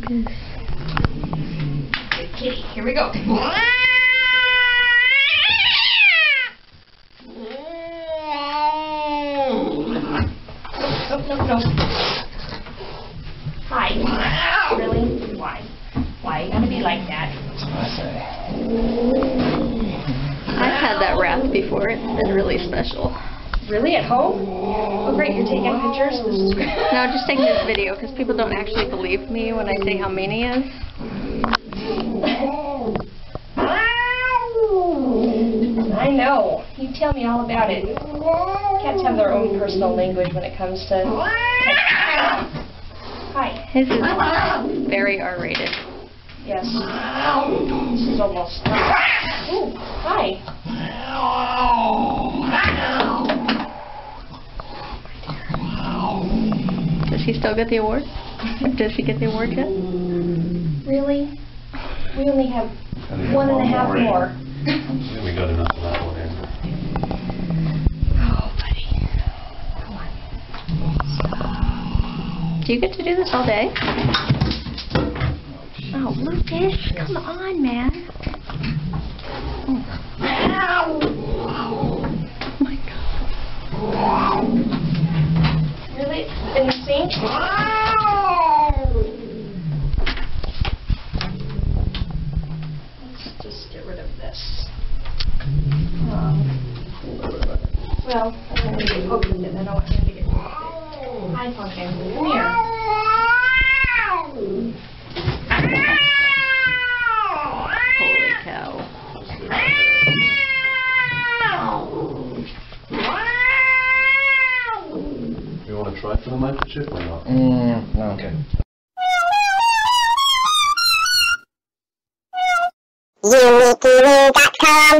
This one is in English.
Good kitty. Here we go. No. Hi. Really? Why? Why you gotta be like that? I've had that wrapped before. It's been really special. Really? At home? Oh great, you're taking pictures? This is great. No, just taking this video because people don't actually believe me when I say how mean he is. I know. You tell me all about it. Cats have their own personal language when it comes to... Hi. His is very R-rated. Yes. This is almost... Ooh, hi. Does he still get the award? Does he get the award yet? Really? We only have 1.5 more. We got enough of that one in. Oh, buddy. Come on. Do you get to do this all day? Oh, Lucas, come on, man. Oh my God. Really? In the sink? Let's just get rid of this. Well, I'm going to get poked with it. I don't want him to get poked with it. Hi, Pumpkin. Come here. Holy cow. You want to try for the microchip or not? No. Okay. UnityLoo.com